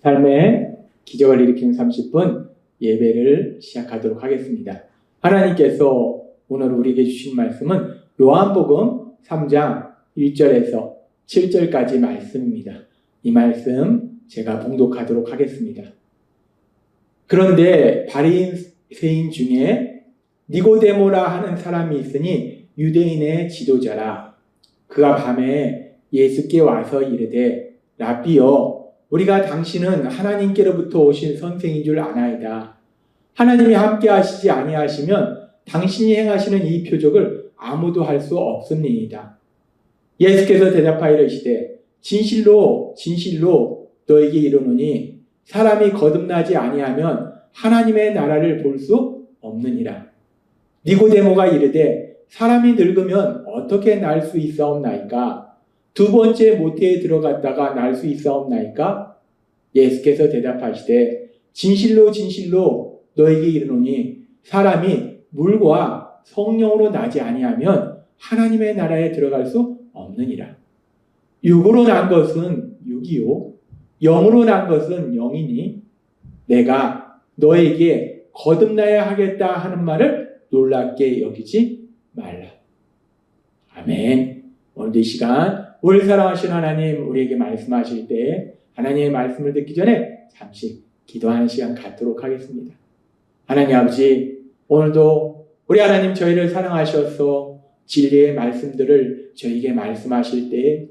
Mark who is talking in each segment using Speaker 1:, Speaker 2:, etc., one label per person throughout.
Speaker 1: 삶의 기적을 일으키는 30분 예배를 시작하도록 하겠습니다. 하나님께서 오늘 우리에게 주신 말씀은 요한복음 3장 1절에서 7절까지 말씀입니다. 이 말씀 제가 봉독하도록 하겠습니다. 그런데 바리새인 중에 니고데모라 하는 사람이 있으니 유대인의 지도자라. 그가 밤에 예수께 와서 이르되 라삐여, 우리가 당신은 하나님께로부터 오신 선생인 줄 아나이다. 하나님이 함께 하시지 아니하시면 당신이 행하시는 이 표적을 아무도 할 수 없음니이다. 예수께서 대답하여 이르시되 진실로 진실로 너에게 이르노니 사람이 거듭나지 아니하면 하나님의 나라를 볼 수 없느니라. 니고데모가 이르되 사람이 늙으면 어떻게 날 수 있사옵나이까? 두 번째 모태에 들어갔다가 날 수 있사옵나이까? 예수께서 대답하시되 진실로 진실로 너에게 이르노니 사람이 물과 성령으로 나지 아니하면 하나님의 나라에 들어갈 수 없느니라. 육으로 난 것은 육이요 영으로 난 것은 영이니 내가 너에게 거듭나야 하겠다 하는 말을 놀랍게 여기지 말라. 아멘. 오늘도 이 시간 우리 사랑하신 하나님 우리에게 말씀하실 때 하나님의 말씀을 듣기 전에 잠시 기도하는 시간 갖도록 하겠습니다. 하나님 아버지, 오늘도 우리 하나님 저희를 사랑하셔서 진리의 말씀들을 저희에게 말씀하실 때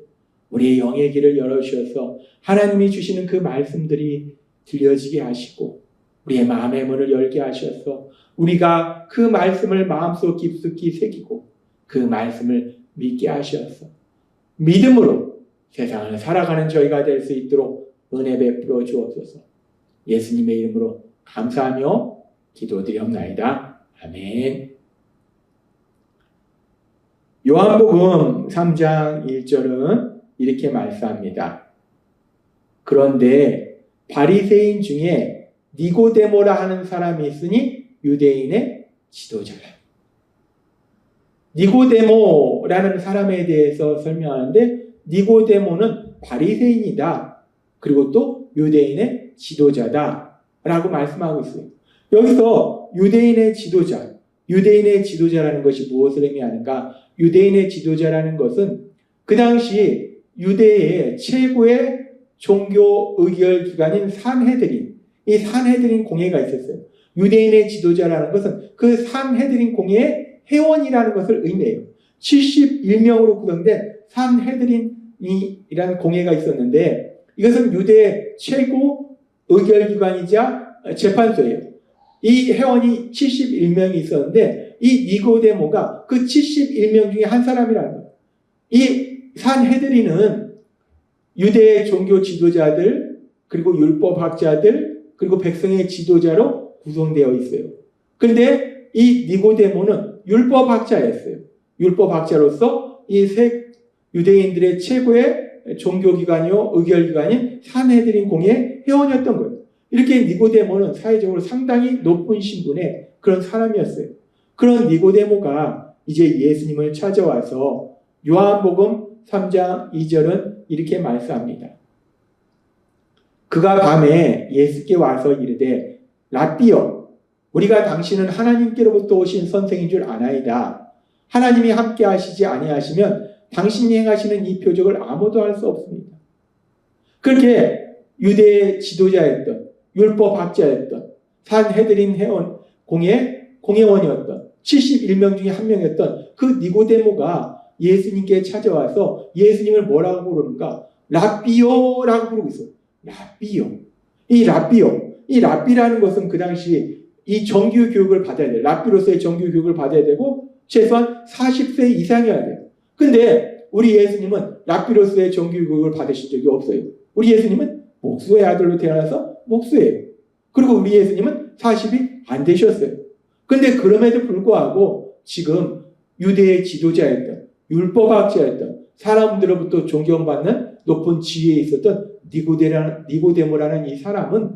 Speaker 1: 우리의 영의 길을 열어주셔서 하나님이 주시는 그 말씀들이 들려지게 하시고 우리의 마음의 문을 열게 하셔서 우리가 그 말씀을 마음속 깊숙이 새기고 그 말씀을 믿게 하셔서 믿음으로 세상을 살아가는 저희가 될 수 있도록 은혜 베풀어 주옵소서. 예수님의 이름으로 감사하며 기도드리옵나이다. 아멘. 요한복음 3장 1절은 이렇게 말씀합니다. 그런데 바리새인 중에 니고데모라 하는 사람이 있으니 유대인의 지도자라. 니고데모라는 사람에 대해서 설명하는데 니고데모는 바리새인이다. 그리고 또 유대인의 지도자다 라고 말씀하고 있어요. 여기서 유대인의 지도자, 유대인의 지도자라는 것이 무엇을 의미하는가? 유대인의 지도자라는 것은 그 당시 유대의 최고의 종교 의결 기관인 산헤드린, 이 산헤드린 공회가 있었어요. 유대인의 지도자라는 것은 그 산헤드린 공회의 회원이라는 것을 의미해요. 71명으로 구성된 산헤드린이라는 공회가 있었는데 이것은 유대의 최고 의결기관이자 재판소예요. 이 회원이 71명이 있었는데 이 니고데모가 그 71명 중에 한 사람이라는 거예요. 이 산헤드린은 유대의 종교 지도자들 그리고 율법학자들 그리고 백성의 지도자로 구성되어 있어요. 그런데 이 니고데모는 율법학자였어요. 율법학자로서 이 유대인들의 최고의 종교기관이요 의결기관인 산헤드린 공회의 회원이었던 거예요. 이렇게 니고데모는 사회적으로 상당히 높은 신분의 그런 사람이었어요. 그런 니고데모가 이제 예수님을 찾아와서 요한복음 3장 2절은 이렇게 말씀합니다. 그가 밤에 예수께 와서 이르되 라삐여, 우리가 당신은 하나님께로부터 오신 선생인 줄 아나이다. 하나님이 함께 하시지 아니하시면 당신이 행하시는 이 표적을 아무도 할 수 없습니다. 그렇게 유대의 지도자였던 율법학자였던 산헤드린 회원 공회원이었던 71명 중에 한 명이었던 그 니고데모가 예수님께 찾아와서 예수님을 뭐라고 부르는가? 라삐요라고 부르고 있어요. 라삐요. 이 라삐요. 이 라삐라는 것은 그 당시 이 정규 교육을 받아야 돼요. 라삐로서의 정규 교육을 받아야 되고 최소한 40세 이상이어야 돼요. 근데 우리 예수님은 라삐로서의 정규 교육을 받으신 적이 없어요. 우리 예수님은 목수의 아들로 태어나서 목수예요. 그리고 우리 예수님은 40이 안 되셨어요. 근데 그럼에도 불구하고 지금 유대의 지도자였던 율법학자였던 사람들로부터 존경받는 높은 지위에 있었던 니고데모라는 이 사람은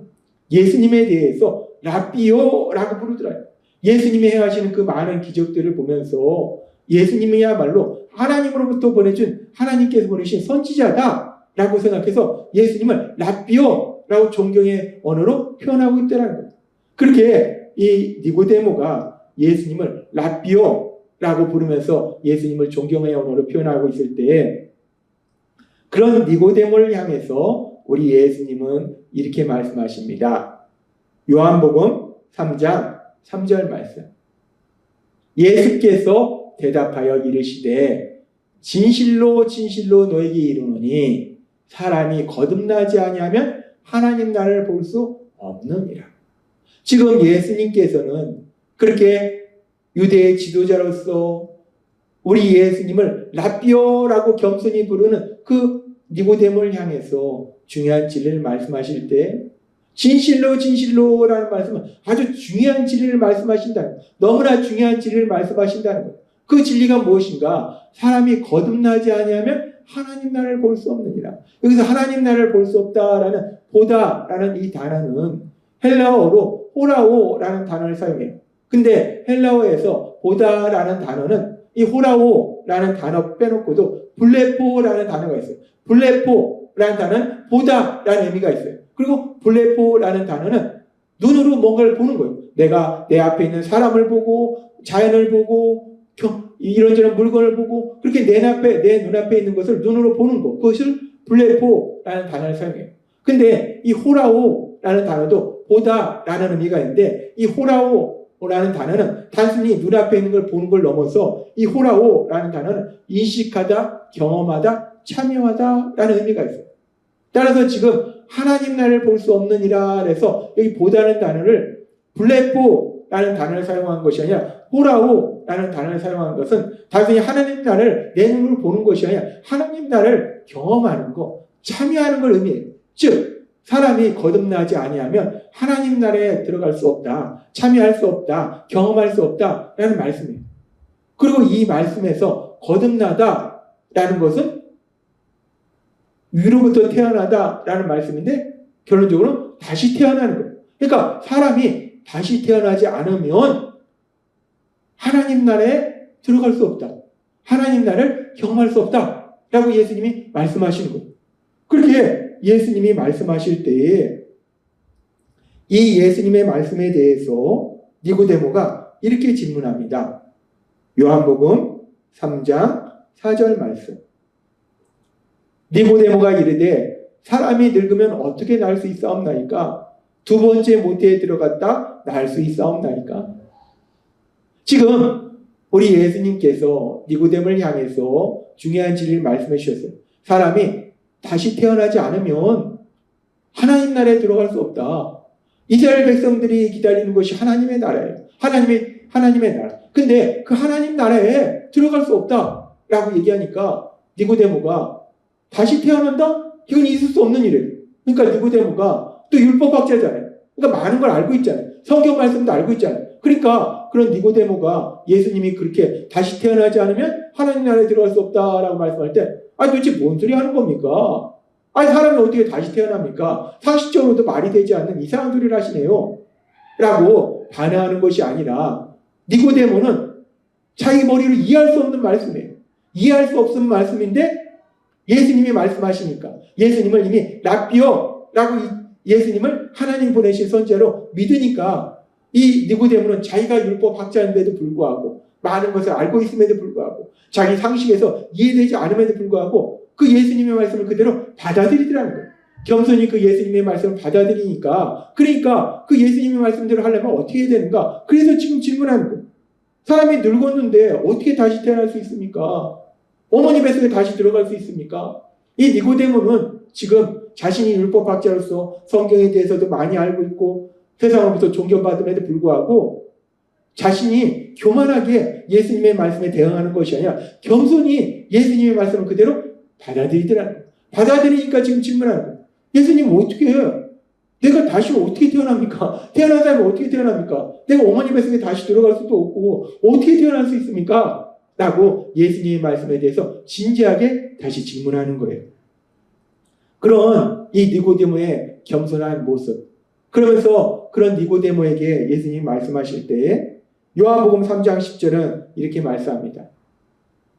Speaker 1: 예수님에 대해서 라삐요라고 부르더라고요. 예수님이 행하시는 그 많은 기적들을 보면서 예수님이야말로 하나님으로부터 보내준 하나님께서 보내신 선지자다라고 생각해서 예수님을 라삐요, 라고 존경의 언어로 표현하고 있다는 거예요. 그렇게 이 니고데모가 예수님을 라삐오라고 부르면서 예수님을 존경의 언어로 표현하고 있을 때 그런 니고데모를 향해서 우리 예수님은 이렇게 말씀하십니다. 요한복음 3장 3절 말씀. 예수께서 대답하여 이르시되 진실로 진실로 너에게 이르노니 사람이 거듭나지 아니하면 하나님 나라를 볼 수 없느니라. 지금 예수님께서는 그렇게 유대의 지도자로서 우리 예수님을 라삐오라고 겸손히 부르는 그 니고데모를 향해서 중요한 진리를 말씀하실 때 진실로 진실로라는 말씀은 아주 중요한 진리를 말씀하신다는 거예요. 너무나 중요한 진리를 말씀하신다는 거예요. 그 진리가 무엇인가? 사람이 거듭나지 아니하면 하나님 나라를 볼 수 없느니라. 여기서 하나님 나라를 볼 수 없다라는 보다라는 이 단어는 헬라어로 호라오라는 단어를 사용해요. 근데 헬라어에서 보다라는 단어는 이 호라오라는 단어 빼놓고도 블레포라는 단어가 있어요. 블레포라는 단어는 보다라는 의미가 있어요. 그리고 블레포라는 단어는 눈으로 뭔가를 보는 거예요. 내가 내 앞에 있는 사람을 보고 자연을 보고 이런저런 물건을 보고 그렇게 내 눈앞에 있는 것을 눈으로 보는 것. 그것을 블레포라는 단어를 사용해요. 근데 이 호라오라는 단어도 보다라는 의미가 있는데 이 호라오라는 단어는 단순히 눈앞에 있는 걸 보는 걸 넘어서 이 호라오라는 단어는 인식하다, 경험하다, 참여하다라는 의미가 있어요. 따라서 지금 하나님 나라를 볼 수 없느니라 해서 여기 보다는 단어를 블레포라는 단어를 사용한 것이 아니라 호라오라는 단어를 사용한 것은 단순히 하나님 나라를 내 눈으로 보는 것이 아니라 하나님 나라를 경험하는 것, 참여하는 걸 의미해요. 즉 사람이 거듭나지 아니하면 하나님 나라에 들어갈 수 없다, 참여할 수 없다, 경험할 수 없다라는 말씀이에요. 그리고 이 말씀에서 거듭나다라는 것은 위로부터 태어나다라는 말씀인데 결론적으로 다시 태어나는 거예요. 그러니까 사람이 다시 태어나지 않으면 하나님 나라에 들어갈 수 없다. 하나님 나라를 경험할 수 없다라고 예수님이 말씀하시는 거예요. 그렇게 예수님이 말씀하실 때에 이 예수님의 말씀에 대해서 니고데모가 이렇게 질문합니다. 요한복음 3장 4절 말씀. 니고데모가 이르되 사람이 늙으면 어떻게 날 수 있사옵나이까? 두 번째 모태에 들어갔다 날 수 있사옵나이까? 지금 우리 예수님께서 니고데모를 향해서 중요한 진리를 말씀해 주셨어요. 사람이 다시 태어나지 않으면 하나님 나라에 들어갈 수 없다. 이스라엘 백성들이 기다리는 것이 하나님의 나라예요. 하나님의 나라. 근데 그 하나님 나라에 들어갈 수 없다라고 얘기하니까 니고데모가 다시 태어난다? 이건 있을 수 없는 일이에요. 그러니까 니고데모가 또 율법학자잖아요. 그러니까 많은 걸 알고 있잖아요. 성경 말씀도 알고 있잖아요. 그러니까 그런 니고데모가 예수님이 그렇게 다시 태어나지 않으면 하나님 나라에 들어갈 수 없다라고 말씀할 때 도대체 뭔 소리 하는 겁니까? 사람이 어떻게 다시 태어납니까? 상식적으로도 말이 되지 않는 이상한 소리를 하시네요. 라고 반응하는 것이 아니라 니고데모는 자기 머리로 이해할 수 없는 말씀이에요. 이해할 수 없는 말씀인데 예수님이 말씀하시니까 예수님을 이미 라삐오라고 예수님을 하나님 보내신 선지자로 믿으니까 이 니고데모는 자기가 율법학자인데도 불구하고 많은 것을 알고 있음에도 불구하고 자기 상식에서 이해되지 않음에도 불구하고 그 예수님의 말씀을 그대로 받아들이더라는 거예요. 겸손히 그 예수님의 말씀을 받아들이니까 그러니까 그 예수님의 말씀대로 하려면 어떻게 해야 되는가? 그래서 지금 질문하는 거예요. 사람이 늙었는데 어떻게 다시 태어날 수 있습니까? 어머니 뱃속에 다시 들어갈 수 있습니까? 이 니고데모는 지금 자신이 율법학자로서 성경에 대해서도 많이 알고 있고 세상으로부터 존경받음에도 불구하고 자신이 교만하게 예수님의 말씀에 대응하는 것이 아니라 겸손히 예수님의 말씀을 그대로 받아들이더라는 거예요. 받아들이니까 지금 질문하는 거예요. 예수님 어떻게 해요? 내가 다시 어떻게 태어납니까? 태어난 사람이 어떻게 태어납니까? 내가 어머니 뱃속에 다시 들어갈 수도 없고 어떻게 태어날 수 있습니까? 라고 예수님의 말씀에 대해서 진지하게 다시 질문하는 거예요. 그런 이 니고데모의 겸손한 모습. 그러면서 그런 니고데모에게 예수님이 말씀하실 때 요한복음 3장 10절은 이렇게 말씀합니다.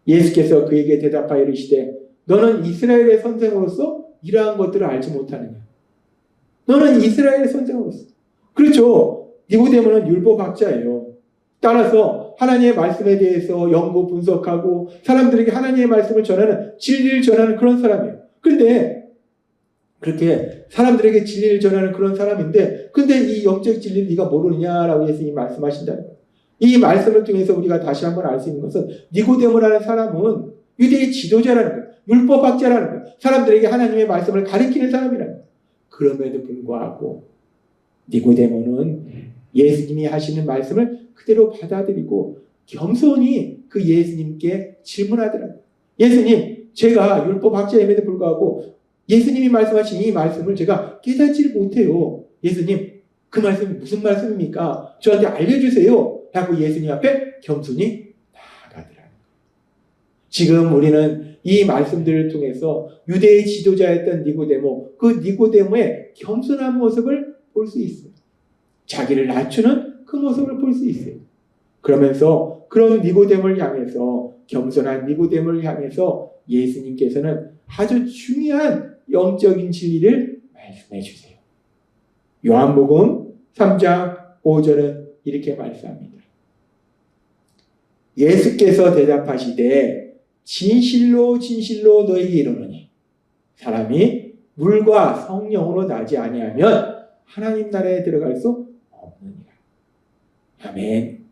Speaker 1: 예수께서 그에게 대답하여 이르시되 너는 이스라엘의 선생으로서 이러한 것들을 알지 못하느냐. 너는 이스라엘의 선생으로서. 그렇죠. 니고데모는 율법학자예요. 따라서 하나님의 말씀에 대해서 연구 분석하고 사람들에게 하나님의 말씀을 전하는, 진리를 전하는 그런 사람이에요. 근데 그렇게 사람들에게 진리를 전하는 그런 사람인데, 근데 이 영적 진리를 네가 모르느냐라고 예수님이 말씀하신다는 거예요. 이 말씀을 통해서 우리가 다시 한번 알 수 있는 것은 니고데모라는 사람은 유대의 지도자라는 거예요. 율법학자라는 거예요. 사람들에게 하나님의 말씀을 가르치는 사람이라는 거예요. 그럼에도 불구하고 니고데모는 예수님이 하시는 말씀을 그대로 받아들이고 겸손히 그 예수님께 질문하더라고요. 예수님, 제가 율법학자임에도 불구하고 예수님이 말씀하신 이 말씀을 제가 깨닫지를 못해요. 예수님, 그 말씀이 무슨 말씀입니까? 저한테 알려주세요. 라고 예수님 앞에 겸손히 나아가더라고요. 지금 우리는 이 말씀들을 통해서 유대의 지도자였던 니고데모, 그 니고데모의 겸손한 모습을 볼 수 있어요. 자기를 낮추는 그 모습을 볼 수 있어요. 그러면서 그런 니고데모를 향해서, 겸손한 니고데모를 향해서 예수님께서는 아주 중요한 영적인 진리를 말씀해 주세요. 요한복음 3장 5절은 이렇게 말씀합니다. 예수께서 대답하시되 진실로 진실로 너희에게 이르노니 사람이 물과 성령으로 나지 아니하면 하나님 나라에 들어갈 수 없느니라. 아멘.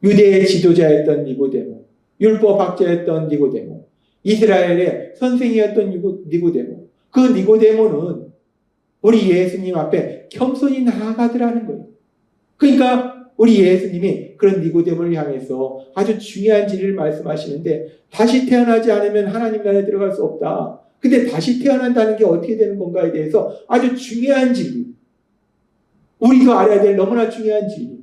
Speaker 1: 유대의 지도자였던 니고데모, 율법학자였던 니고데모, 이스라엘의 선생이었던 니고데모, 그 니고데모는 우리 예수님 앞에 겸손히 나아가더라는 거예요. 그러니까 우리 예수님이 그런 니고데모를 향해서 아주 중요한 진리를 말씀하시는데, 다시 태어나지 않으면 하나님 나라에 들어갈 수 없다. 근데 다시 태어난다는 게 어떻게 되는 건가에 대해서 아주 중요한 진리, 우리도 알아야 될 너무나 중요한 진리,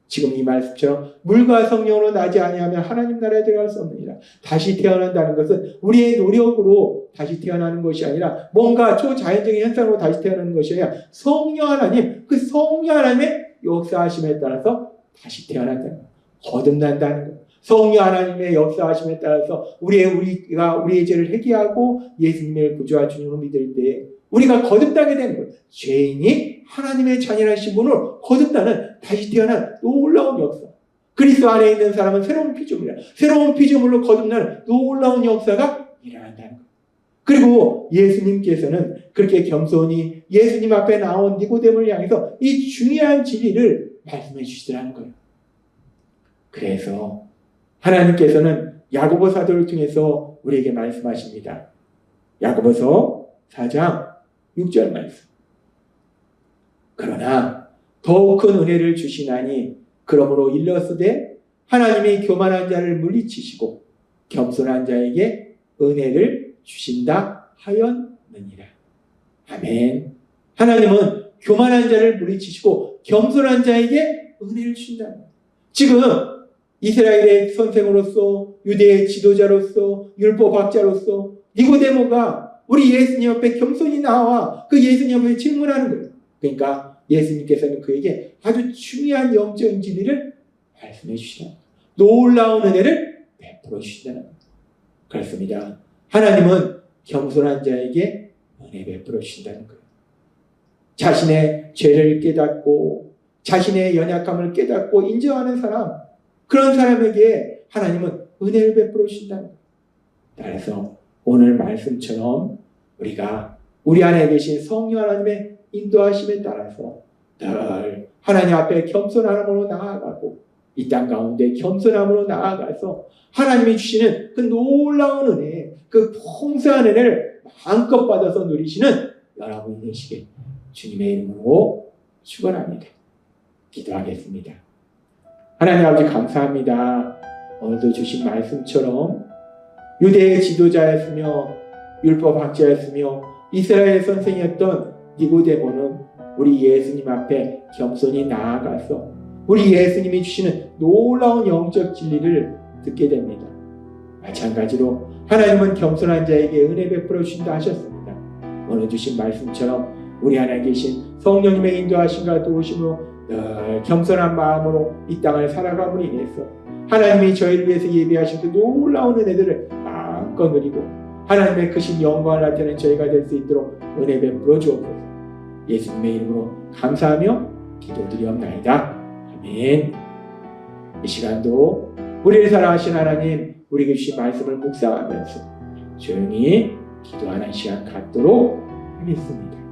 Speaker 1: 지금 이 말씀처럼 물과 성령으로 나지 아니하면 하나님 나라에 들어갈 수 없느니라. 다시 태어난다는 것은 우리의 노력으로 다시 태어나는 것이 아니라 뭔가 초자연적인 현상으로 다시 태어나는 것이 아니라 성령 하나님, 그 성령 하나님의 역사하심에 따라서 다시 태어난다는 것, 거듭난다는 것. 성령 하나님의 역사하심에 따라서 우리가 우리의 죄를 회개하고 예수님을 구주와 주님으로 믿을 때 우리가 거듭나게 되는 거예요. 죄인이 하나님의 자녀라신 분으로 거듭나는, 다시 태어난 놀라운 역사. 그리스도 안에 있는 사람은 새로운 피조물이라. 새로운 피조물로 거듭나는 놀라운 역사가 일어난다는 거예요. 그리고 예수님께서는 그렇게 겸손히 예수님 앞에 나온 니고데모를 향해서 이 중요한 진리를 말씀해 주시더라는 거예요. 그래서 하나님께서는 야고보 사도를 통해서 우리에게 말씀하십니다. 야고보서 4장 6절 말씀. 그러나 더욱 큰 은혜를 주시나니 그러므로 일렀으되 하나님이 교만한 자를 물리치시고 겸손한 자에게 은혜를 주신다 하였느니라. 아멘. 하나님은 교만한 자를 물리치시고 겸손한 자에게 은혜를 주신다. 지금 이스라엘의 선생으로서, 유대의 지도자로서, 율법학자로서 니고데모가 우리 예수님 앞에 겸손히 나와 그 예수님 앞에 질문하는 거예요. 그러니까 예수님께서는 그에게 아주 중요한 영적인 진리를 말씀해 주시다. 놀라운 은혜를 베풀어 주시다는 거예요. 그렇습니다. 하나님은 겸손한 자에게 은혜 베풀어 주신다는 거예요. 자신의 죄를 깨닫고 자신의 연약함을 깨닫고 인정하는 사람, 그런 사람에게 하나님은 은혜를 베풀어 주신다는 거예요. 따라서 오늘 말씀처럼 우리가 우리 안에 계신 성령 하나님의 인도하심에 따라서 늘 하나님 앞에 겸손함으로 나아가고 이 땅 가운데 겸손함으로 나아가서 하나님이 주시는 그 놀라운 은혜, 그 풍성한 은혜를 마음껏 받아서 누리시는 여러분이 되시길 주님의 이름으로 축원합니다. 기도하겠습니다. 하나님 아버지 감사합니다. 오늘도 주신 말씀처럼 유대의 지도자였으며 율법학자였으며 이스라엘 선생이었던 니고데모는 우리 예수님 앞에 겸손히 나아가서 우리 예수님이 주시는 놀라운 영적 진리를 듣게 됩니다. 마찬가지로 하나님은 겸손한 자에게 은혜 베풀어 주신다 하셨습니다. 오늘 주신 말씀처럼 우리 안에 계신 성령님의 인도하심과 도우심으로 늘 겸손한 마음으로 이 땅을 살아감으로 인해서 하나님이 저희를 위해서 예비하신 그 놀라운 은혜들을 마음껏 누리고 하나님의 크신 영광을 나타내는 저희가 될 수 있도록 은혜 베풀어 주옵소서. 예수님의 이름으로 감사하며 기도드리옵나이다. 아멘. 이 시간도 우리를 사랑하신 하나님, 우리 주신 말씀을 묵상하면서 조용히 기도하는 시간 갖도록 하겠습니다.